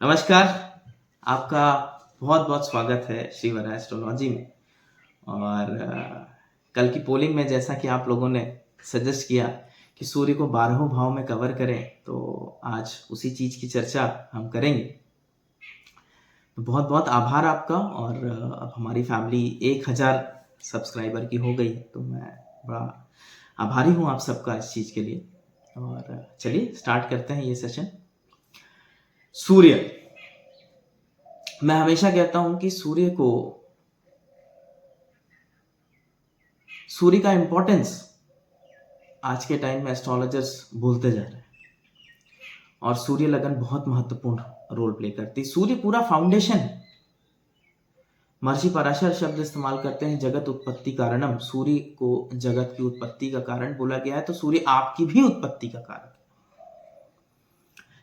नमस्कार, आपका बहुत-बहुत स्वागत है श्रीवरा एस्ट्रोलॉजी में। और कल की पोलिंग में जैसा कि आप लोगों ने सजेस्ट किया कि सूर्य को 12वें भाव में कवर करें, तो आज उसी चीज़ की चर्चा हम करेंगे। तो बहुत-बहुत आभार आपका। और अब हमारी फैमिली 1000 सब्सक्राइबर की हो गई है, तो मैं बड़ा आभारी हूँ आप सबका इस चीज़ के लिए। और चलिए स्टार्ट करते हैं ये सेशन। सूर्य, मैं हमेशा कहता हूं कि सूर्य का इंपॉर्टेंस आज के टाइम में एस्ट्रोलॉजर्स भूलते जा रहे हैं। और सूर्य लगन बहुत महत्वपूर्ण रोल प्ले करती है। सूर्य पूरा फाउंडेशन है। महर्षि पराशर शब्द इस्तेमाल करते हैं, जगत उत्पत्ति कारणम। सूर्य को जगत की उत्पत्ति का कारण बोला गया है, तो सूर्य आपकी भी उत्पत्ति का कारण है।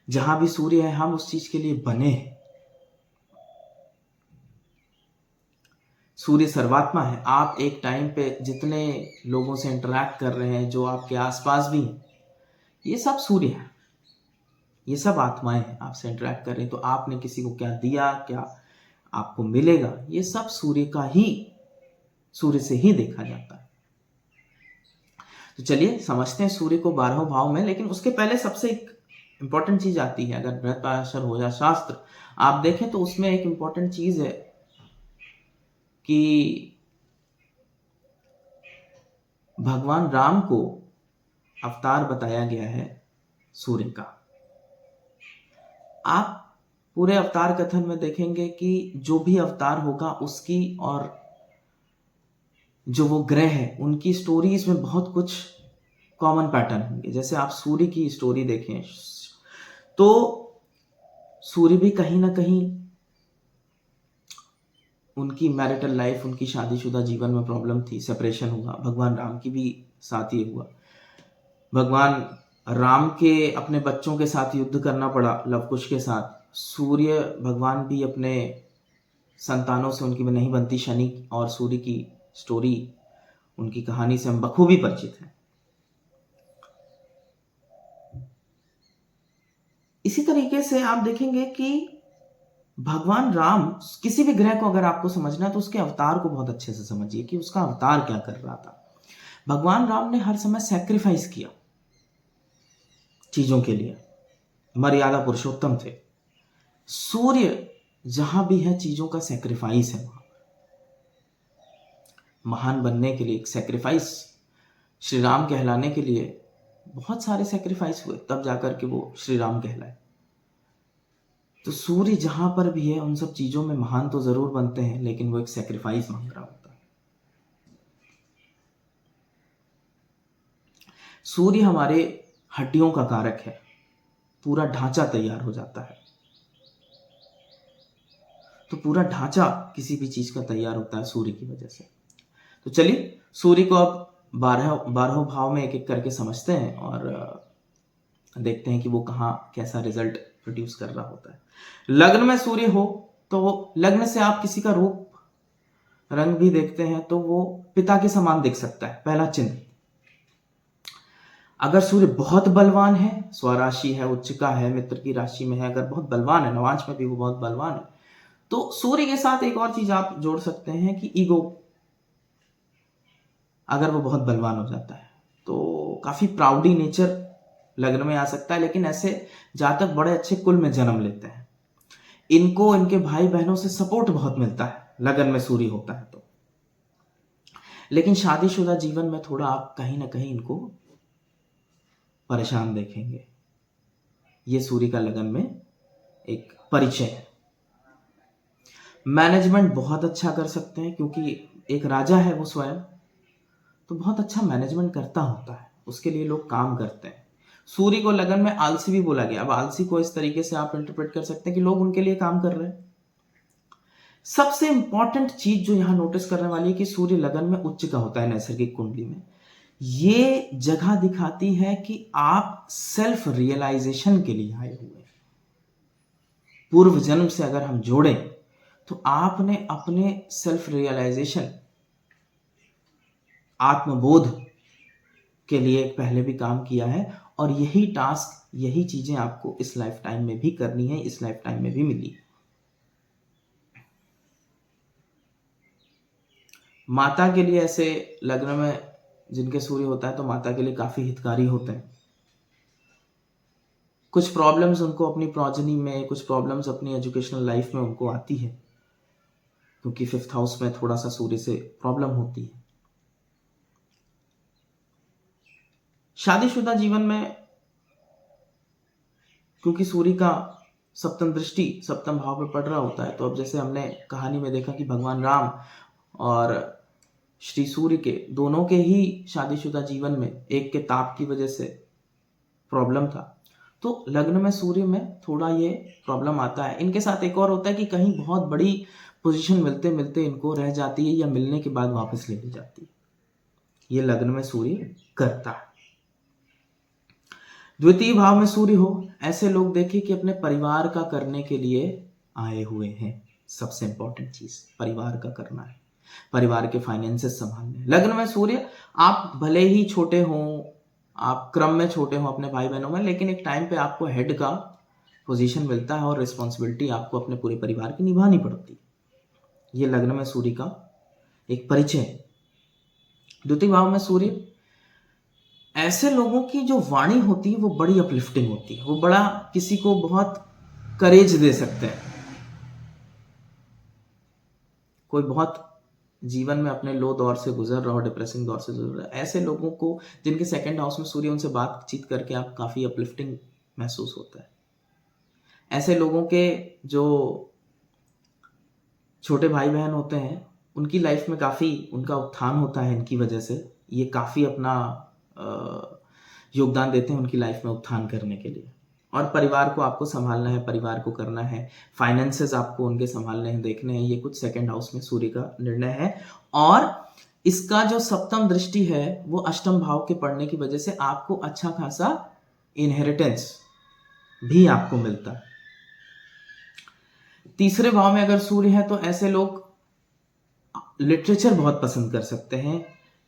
जहां भी सूर्य है, हम उस चीज के लिए बने हैं। सूर्य सर्वात्मा है। आप एक टाइम पे जितने लोगों से इंटरैक्ट कर रहे हैं, जो आपके आसपास भी हैं, ये सब सूर्य है। ये सब आत्माएं हैं, आपसे इंटरैक्ट कर रही हैं। तो आपने किसी को क्या दिया, क्या आपको मिलेगा, ये सब सूर्य से ही देखा जाता है। तो चलिए समझते हैं सूर्य को 12वें भाव में। लेकिन उसके पहले सबसे एक इंपॉर्टेंट चीज आती है। अगर बृहस्पति हो या शास्त्र आप देखें, तो उसमें एक इंपॉर्टेंट चीज है कि भगवान राम को अवतार बताया गया है सूर्य का। आप पूरे अवतार कथन में देखेंगे कि जो भी अवतार होगा उसकी, और जो वो ग्रह है उनकी स्टोरीज में बहुत कुछ कॉमन पैटर्न होंगे। जैसे आप सूर्य की स्टोरी देखें, तो सूर्य भी कहीं ना कहीं उनकी मैरिटल लाइफ, उनकी शादीशुदा जीवन में प्रॉब्लम थी, सेपरेशन हुआ। भगवान राम की भी साथ ही हुआ। भगवान राम के अपने बच्चों के साथ युद्ध करना पड़ा, लवकुश के साथ। सूर्य भगवान भी अपने संतानों से उनकी भी नहीं बनती। शनि और सूर्य की स्टोरी, उनकी कहानी से हम बखूबी परिचित हैं। इसी तरीके से आप देखेंगे कि भगवान राम, किसी भी ग्रह को अगर आपको समझना है तो उसके अवतार को बहुत अच्छे से समझिए कि उसका अवतार क्या कर रहा था। भगवान राम ने हर समय सैक्रिफाइस किया चीजों के लिए, मर्यादा पुरुषोत्तम थे। सूर्य जहां भी है, चीजों का सैक्रिफाइस है। वहां महान बनने के लिए एक सैक्रिफाइस, श्री राम कहलाने के लिए बहुत सारे सैक्रिफाइस हुए, तब जाकर के वो श्री राम कहलाए। तो सूर्य जहां पर भी है, उन सब चीजों में महान तो जरूर बनते हैं, लेकिन वो एक सैक्रिफाइस मांग रहा होता है। सूर्य हमारे हड्डियों का कारक है। पूरा ढांचा तैयार हो जाता है। तो पूरा ढांचा किसी भी चीज का तैयार होता है सूर्य की वजह से। तो चलिए सूर्य को अब 12वें भाव में एक एक करके समझते हैं और देखते हैं कि वो कहाँ कैसा रिजल्ट प्रोड्यूस कर रहा होता है। लग्न में सूर्य हो, तो लग्न से आप किसी का रूप रंग भी देखते हैं, तो वो पिता के समान दिख सकता है, पहला चिन्ह। अगर सूर्य बहुत बलवान है, स्वराशि है, उच्चका है, मित्र की राशि में है, अगर बहुत बलवान है, नवांश में भी वो बहुत बलवान है, तो सूर्य के साथ एक और चीज आप जोड़ सकते हैं कि ईगो, अगर वो बहुत बलवान हो जाता है तो काफी प्राउडी नेचर लग्न में आ सकता है। लेकिन ऐसे जातक बड़े अच्छे कुल में जन्म लेते हैं। इनको इनके भाई बहनों से सपोर्ट बहुत मिलता है लगन में सूर्य होता है तो। लेकिन शादीशुदा जीवन में थोड़ा आप कहीं ना कहीं इनको परेशान देखेंगे। ये सूर्य का लगन में एक परिचय है। मैनेजमेंट बहुत अच्छा कर सकते हैं, क्योंकि एक राजा है वो स्वयं, तो बहुत अच्छा मैनेजमेंट करता होता है, उसके लिए लोग काम करते हैं। सूर्य को लगन में आलसी भी बोला गया। अब आलसी को इस तरीके से आप इंटरप्रेट कर सकते हैं कि लोग उनके लिए काम कर रहे हैं। सबसे इंपॉर्टेंट चीज जो यहां नोटिस करने वाली है कि सूर्य लगन में उच्च का होता है नैसर्गिक कुंडली में। ये जगह दिखाती है कि आप सेल्फ रियलाइजेशन के लिए आए हुए। पूर्व जन्म से अगर हम जोड़ें तो आपने अपने सेल्फ रियलाइजेशन, आत्मबोध के लिए पहले भी काम किया है, और यही टास्क, यही चीजें आपको इस लाइफ टाइम में भी करनी है, इस लाइफ टाइम में भी मिली। माता के लिए ऐसे लग्न में जिनके सूर्य होता है तो माता के लिए काफी हितकारी होते हैं। कुछ प्रॉब्लम्स उनको अपनी प्रोजनी में, कुछ प्रॉब्लम्स अपनी एजुकेशनल लाइफ में उनको आती है, क्योंकि 5th हाउस में थोड़ा सा सूर्य से प्रॉब्लम होती है। शादीशुदा जीवन में क्योंकि सूर्य का सप्तम दृष्टि सप्तम भाव पे पड़ रहा होता है, तो अब जैसे हमने कहानी में देखा कि भगवान राम और श्री सूर्य के दोनों के ही शादीशुदा जीवन में एक के ताप की वजह से प्रॉब्लम था, तो लग्न में सूर्य में थोड़ा ये प्रॉब्लम आता है। इनके साथ एक और होता है कि कहीं बहुत बड़ी पोजीशन मिलते मिलते इनको रह जाती है या मिलने के बाद वापस ले ली जाती है। ये लग्न में सूर्य करता है। द्वितीय भाव में सूर्य हो, ऐसे लोग देखिए कि अपने परिवार का करने के लिए आए हुए हैं। सबसे इंपॉर्टेंट चीज परिवार का करना है, परिवार के फाइनेंसेस संभालने। लग्न में सूर्य, आप भले ही छोटे हों, आप क्रम में छोटे हों अपने भाई बहनों में, लेकिन एक टाइम पे आपको हेड का पोजीशन मिलता है और रिस्पॉन्सिबिलिटी आपको अपने पूरे परिवार की निभानी पड़ती है। ये लग्न में सूर्य का एक परिचय है। द्वितीय भाव में सूर्य, ऐसे लोगों की जो वाणी होती है वो बड़ी अपलिफ्टिंग होती है, वो बड़ा किसी को बहुत करेज दे सकते हैं। कोई बहुत जीवन में अपने लो दौर से गुजर रहा हो, डिप्रेसिंग दौर से गुजर रहा है, ऐसे लोगों को जिनके सेकंड हाउस में सूर्य, उनसे बातचीत करके आप काफी अपलिफ्टिंग महसूस होता है। ऐसे लोगों के जो छोटे भाई बहन होते हैं उनकी लाइफ में काफी उनका उत्थान होता है, इनकी वजह से ये काफी अपना योगदान देते हैं उनकी लाइफ में उत्थान करने के लिए। और परिवार को आपको संभालना है, परिवार को करना है, फाइनेंसेस आपको उनके संभालने हैं, देखने हैं। ये कुछ सेकंड हाउस में सूर्य का निर्णय है। और इसका जो सप्तम दृष्टि है वो अष्टम भाव के पड़ने की वजह से आपको अच्छा खासा इनहेरिटेंस भी आपको मिलता है। तीसरे भाव में अगर सूर्य है तो ऐसे लोग लिटरेचर बहुत पसंद कर सकते हैं,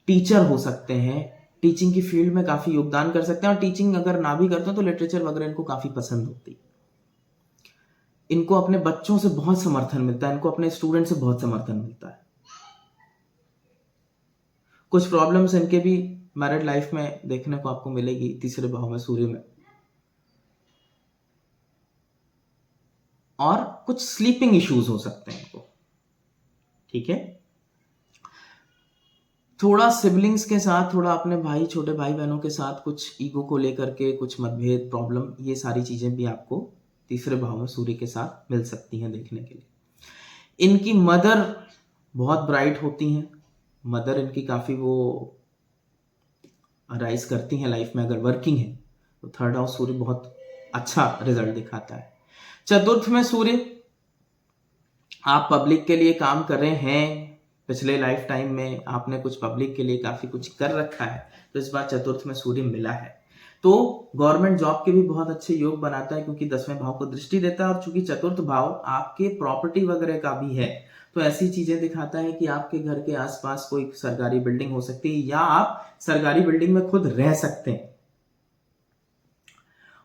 टीचर हो सकते हैं, टीचिंग की फील्ड में काफी योगदान कर सकते हैं। और टीचिंग अगर ना भी करते हैं तो लिटरेचर वगैरह इनको काफी पसंद होती है। इनको अपने बच्चों से बहुत समर्थन मिलता है, इनको अपने स्टूडेंट से बहुत समर्थन मिलता है। कुछ प्रॉब्लम्स इनके भी मैरिड लाइफ में देखने को आपको मिलेगी तीसरे भाव में सूर्य में। और कुछ स्लीपिंग इश्यूज हो सकते हैं इनको, ठीक है। थोड़ा सिबलिंग्स के साथ, थोड़ा अपने भाई, छोटे भाई बहनों के साथ कुछ ईगो को लेकर के कुछ मतभेद, प्रॉब्लम, ये सारी चीजें भी आपको तीसरे भाव में सूर्य के साथ मिल सकती हैं देखने के लिए। इनकी मदर बहुत ब्राइट होती हैं, मदर इनकी काफी वो राइज करती हैं लाइफ में। अगर वर्किंग है तो थर्ड हाउस सूर्य बहुत अच्छा रिजल्ट दिखाता है। चतुर्थ में सूर्य, आप पब्लिक के लिए काम कर रहे हैं, पिछले लाइफ टाइम में आपने कुछ पब्लिक के लिए काफी कुछ कर रखा है, तो इस बार चतुर्थ में सूर्य मिला है तो गवर्नमेंट जॉब के भी बहुत अच्छे योग बनाता है, क्योंकि 10वें भाव को दृष्टि देता है। और चूंकि चतुर्थ भाव आपके प्रॉपर्टी वगैरह का भी है, तो ऐसी चीजें दिखाता है कि आपके घर के आसपास कोई सरकारी बिल्डिंग हो सकती है, या आप सरकारी बिल्डिंग में खुद रह सकते हैं।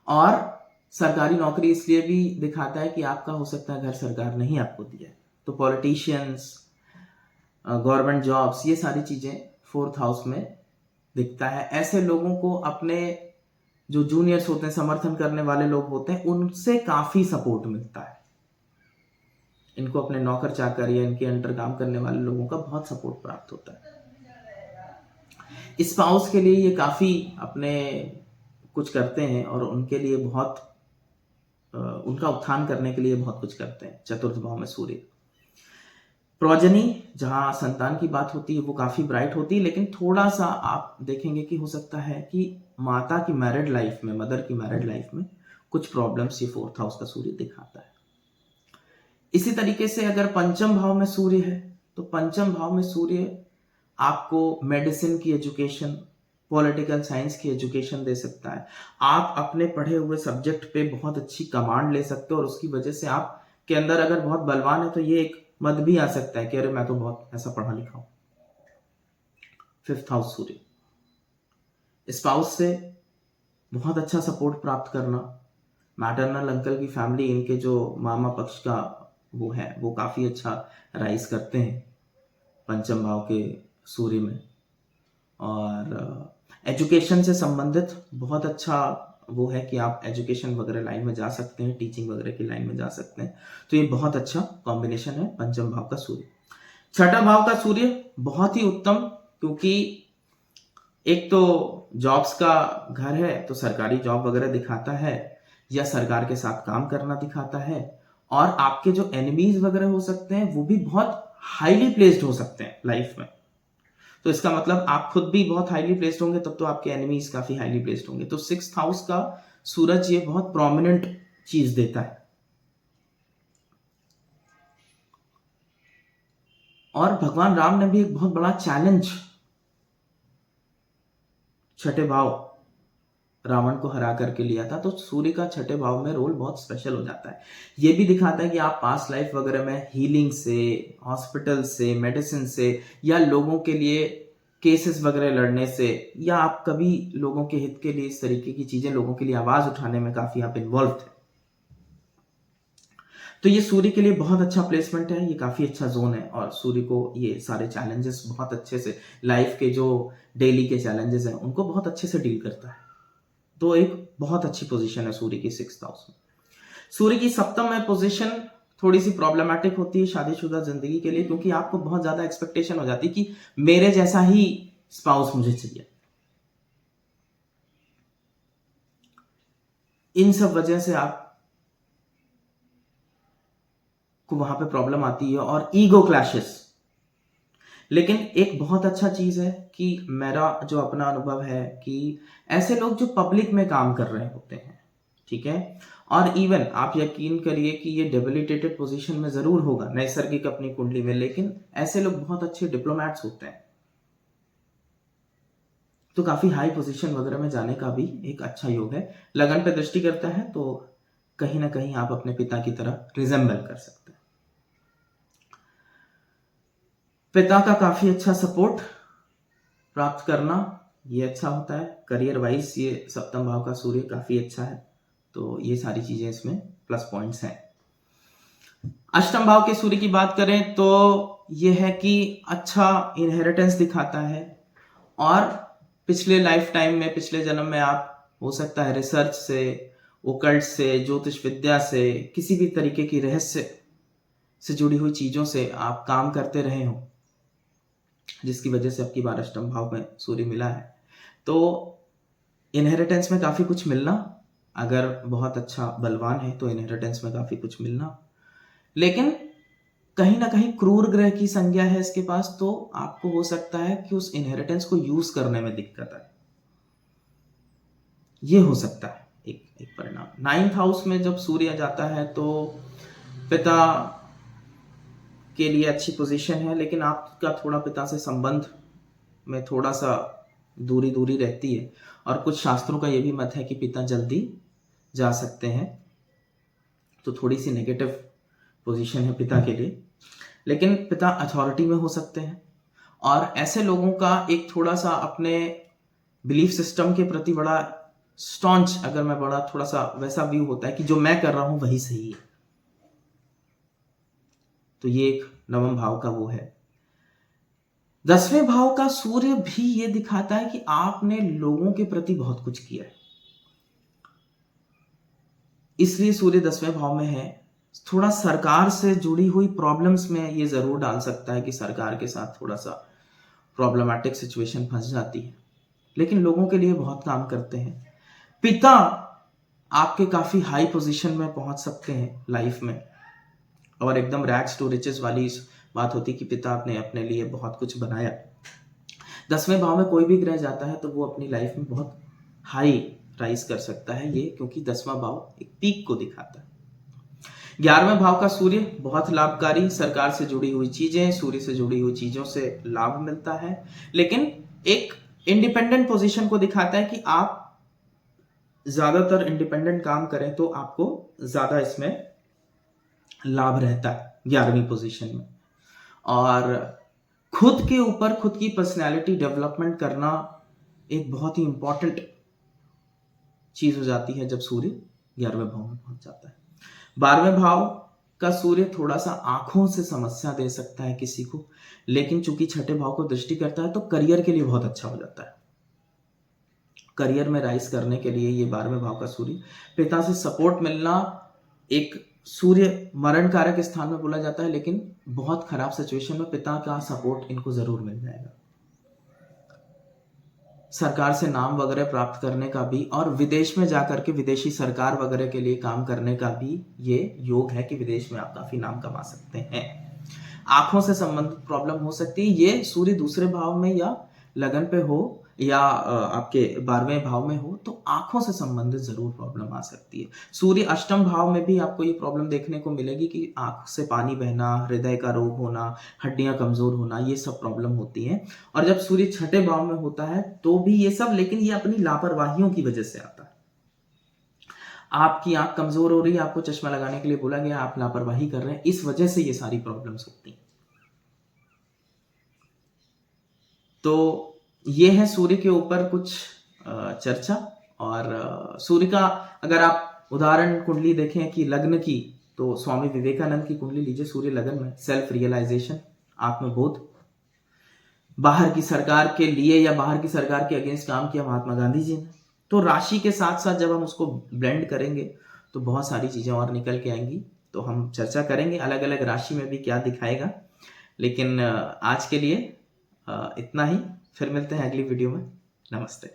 और सरकारी नौकरी इसलिए भी दिखाता है कि आपका हो सकता है घर सरकार नहीं आपको दिया, तो पॉलिटिशियंस, गवर्नमेंट जॉब्स, ये सारी चीजें 4th हाउस में दिखता है। ऐसे लोगों को अपने जो जूनियर्स होते हैं, समर्थन करने वाले लोग होते हैं, उनसे काफी सपोर्ट मिलता है। इनको अपने नौकर चाकर या इनके अंडर काम करने वाले लोगों का बहुत सपोर्ट प्राप्त होता है। स्पाउस के लिए ये काफी अपने कुछ करते हैं और उनके लिए बहुत उनका उत्थान करने के लिए बहुत कुछ करते हैं। चतुर्थ भाव में सूर्य, प्रोजनी, जहां संतान की बात होती है वो काफी ब्राइट होती है, लेकिन थोड़ा सा आप देखेंगे कि हो सकता है कि माता की मैरिड लाइफ में, मदर की मैरिड लाइफ में कुछ प्रॉब्लम्स ये 4th हाउस का सूर्य दिखाता है। इसी तरीके से अगर पंचम भाव में सूर्य है तो पंचम भाव में सूर्य आपको मेडिसिन की एजुकेशन, पॉलिटिकल साइंस की एजुकेशन दे सकता है। आप अपने पढ़े हुए सब्जेक्ट पे बहुत अच्छी कमांड ले सकते हो और उसकी वजह से आप के अंदर अगर बहुत बलवान है तो ये एक मत भी आ सकता है कि अरे मैं तो बहुत ऐसा पढ़ा लिखा हूं। 5th हाउस सूर्य, स्पाउस से बहुत अच्छा सपोर्ट प्राप्त करना। मैटरनल अंकल की फैमिली, इनके जो मामा पक्ष का वो है, वो काफ़ी अच्छा राइज करते हैं पंचम भाव के सूर्य में। और एजुकेशन से संबंधित बहुत अच्छा वो है कि आप एजुकेशन वगैरह लाइन में जा सकते हैं, टीचिंग वगैरह की लाइन में जा सकते हैं। तो ये बहुत अच्छा कॉम्बिनेशन है पंचम भाव का सूर्य। छठा भाव का सूर्य बहुत ही उत्तम, क्योंकि एक तो जॉब्स का घर है, तो सरकारी जॉब वगैरह दिखाता है या सरकार के साथ काम करना दिखाता है। और आपके जो एनिमीज वगैरह हो सकते हैं वो भी बहुत हाईली प्लेस्ड हो सकते हैं लाइफ में। तो इसका मतलब आप खुद भी बहुत हाईली प्लेस्ड होंगे, तब तो आपके एनिमीज काफी हाईली प्लेस्ड होंगे। तो सिक्स्थ हाउस का सूरज ये बहुत प्रोमिनेंट चीज देता है। और भगवान राम ने भी एक बहुत बड़ा चैलेंज छठे भाव रावण को हरा करके लिया था। तो सूर्य का छठे भाव में रोल बहुत स्पेशल हो जाता है। ये भी दिखाता है कि आप पास्ट लाइफ वगैरह में हीलिंग से, हॉस्पिटल से, मेडिसिन से, या लोगों के लिए केसेस वगैरह लड़ने से, या आप कभी लोगों के हित के लिए इस तरीके की चीजें, लोगों के लिए आवाज उठाने में काफी आप इन्वॉल्व थे। तो ये सूर्य के लिए बहुत अच्छा प्लेसमेंट है, ये काफी अच्छा जोन है। और सूर्य को ये सारे चैलेंजेस बहुत अच्छे से, लाइफ के जो डेली के चैलेंजेस हैं उनको बहुत अच्छे से डील करता है। तो एक बहुत अच्छी पोजीशन है सूर्य की सिक्स्थ हाउस में। सूर्य की सप्तम में पोजीशन थोड़ी सी प्रॉब्लमैटिक होती है शादीशुदा जिंदगी के लिए, क्योंकि आपको बहुत ज्यादा एक्सपेक्टेशन हो जाती है कि मेरे जैसा ही स्पाउस मुझे चाहिए। इन सब वजह से आप को वहां पे प्रॉब्लम आती है और ईगो क्लैशेस। लेकिन एक बहुत अच्छा चीज है कि मेरा जो अपना अनुभव है कि ऐसे लोग जो पब्लिक में काम कर रहे होते हैं, ठीक है, और इवन आप यकीन करिए कि ये डेबिलिटेटेड पोजीशन में जरूर होगा नैसर्गिक अपनी कुंडली में, लेकिन ऐसे लोग बहुत अच्छे डिप्लोमैट्स होते हैं। तो काफी हाई पोजीशन वगैरह में जाने का भी एक अच्छा योग है। लगन पे दृष्टि करता है तो कहीं ना कहीं आप अपने पिता की तरह रिजेंबल कर सकते हैं। पिता का काफी अच्छा सपोर्ट प्राप्त करना ये अच्छा होता है। करियर वाइज ये सप्तम भाव का सूर्य काफी अच्छा है। तो ये सारी चीजें इसमें प्लस पॉइंट्स हैं। अष्टम भाव के सूर्य की बात करें तो ये है कि अच्छा इनहेरिटेंस दिखाता है। और पिछले लाइफ टाइम में, पिछले जन्म में आप हो सकता है रिसर्च से, ओकल्ट से, ज्योतिष विद्या से, किसी भी तरीके की रहस्य से जुड़ी हुई चीजों से आप काम करते रहे हो, जिसकी वजह से आपकी बार अष्टम भाव में सूर्य मिला है। तो इनहेरिटेंस में काफी कुछ मिलना, अगर बहुत अच्छा बलवान है तो इनहेरिटेंस में काफी कुछ मिलना। लेकिन कहीं ना कहीं क्रूर ग्रह की संज्ञा है इसके पास, तो आपको हो सकता है कि उस इनहेरिटेंस को यूज करने में दिक्कत आए। ये हो सकता है एक परिणाम। नाइन्थ हाउस में जब सूर्य जाता है तो पिता के लिए अच्छी पोजीशन है, लेकिन आपका थोड़ा पिता से संबंध में थोड़ा सा दूरी दूरी रहती है। और कुछ शास्त्रों का यह भी मत है कि पिता जल्दी जा सकते हैं, तो थोड़ी सी नेगेटिव पोजीशन है पिता के लिए। लेकिन पिता अथॉरिटी में हो सकते हैं, और ऐसे लोगों का एक थोड़ा सा अपने बिलीफ सिस्टम के प्रति बड़ा स्टॉन्च, अगर मैं बड़ा थोड़ा सा वैसा व्यू होता है कि जो मैं कर रहा हूं वही सही है। तो ये एक नवम भाव का वो है। 10वें भाव का सूर्य भी ये दिखाता है कि आपने लोगों के प्रति बहुत कुछ किया है, इसलिए सूर्य 10वें भाव में है। थोड़ा सरकार से जुड़ी हुई प्रॉब्लम्स में ये जरूर डाल सकता है कि सरकार के साथ थोड़ा सा प्रॉब्लमैटिक सिचुएशन फंस जाती है, लेकिन लोगों के लिए बहुत काम करते हैं। पिता आपके काफी हाई पोजीशन में पहुंच सकते हैं लाइफ में, और एकदम रैग्स टू रिचेस वाली बात होती कि पिता ने अपने लिए बहुत कुछ बनाया। 10वें भाव में कोई भी ग्रह जाता है तो वो अपनी लाइफ में बहुत हाई राइज कर सकता है, ये क्योंकि 10वां भाव एक पीक को दिखाता है। 11वें भाव का सूर्य बहुत लाभकारी, सरकार से जुड़ी हुई चीजें, सूर्य से जुड़ी हुई चीजों से लाभ मिलता है, लेकिन एक इंडिपेंडेंट पोजीशन को दिखाता है कि आप ज्यादातर इंडिपेंडेंट काम करें तो आपको ज्यादा इसमें लाभ रहता है 11वीं पोजीशन में। और खुद के ऊपर खुद की पर्सनैलिटी डेवलपमेंट करना एक बहुत ही इंपॉर्टेंट चीज हो जाती है जब सूर्य 11वें भाव में पहुंच जाता है। 12वें भाव का सूर्य थोड़ा सा आंखों से समस्या दे सकता है किसी को, लेकिन चूंकि छठे भाव को दृष्टि करता है तो करियर के लिए बहुत अच्छा हो जाता है। करियर में राइज करने के लिए ये 12वें भाव का सूर्य, पिता से सपोर्ट मिलना, एक सूर्य मरण कारक स्थान में बोला जाता है, लेकिन बहुत खराब सिचुएशन में पिता का सपोर्ट इनको जरूर मिल जाएगा। सरकार से नाम वगैरह प्राप्त करने का भी, और विदेश में जाकर के विदेशी सरकार वगैरह के लिए काम करने का भी ये योग है कि विदेश में आप काफी नाम कमा सकते हैं। आंखों से संबंधित प्रॉब्लम हो सकती है, ये सूर्य दूसरे भाव में या लगन पे हो या आपके 12वें भाव में हो तो आंखों से संबंधित जरूर प्रॉब्लम आ सकती है। सूर्य अष्टम भाव में भी आपको ये प्रॉब्लम देखने को मिलेगी कि आंख से पानी बहना, हृदय का रोग होना, हड्डियां कमजोर होना, ये सब प्रॉब्लम होती है। और जब सूर्य छठे भाव में होता है तो भी ये सब, लेकिन ये अपनी लापरवाहियों की वजह से आता है। आपकी आंख कमजोर हो रही है, आपको चश्मा लगाने के लिए बोला गया, आप लापरवाही कर रहे हैं, इस वजह से ये सारी प्रॉब्लम्स होती हैं। तो ये है सूर्य के ऊपर कुछ चर्चा। और सूर्य का अगर आप उदाहरण कुंडली देखें कि लग्न की, तो स्वामी विवेकानंद की कुंडली लीजिए, सूर्य लगन में सेल्फ रियलाइजेशन, आत्मबोध, बाहर की सरकार के लिए या बाहर की सरकार के अगेंस्ट काम किया महात्मा गांधी जी ने। तो राशि के साथ साथ जब हम उसको ब्लेंड करेंगे तो बहुत सारी चीजें और निकल के आएंगी। तो हम चर्चा करेंगे अलग अलग राशि में भी क्या दिखाएगा। लेकिन आज के लिए इतना ही, फिर मिलते हैं अगली वीडियो में। नमस्ते।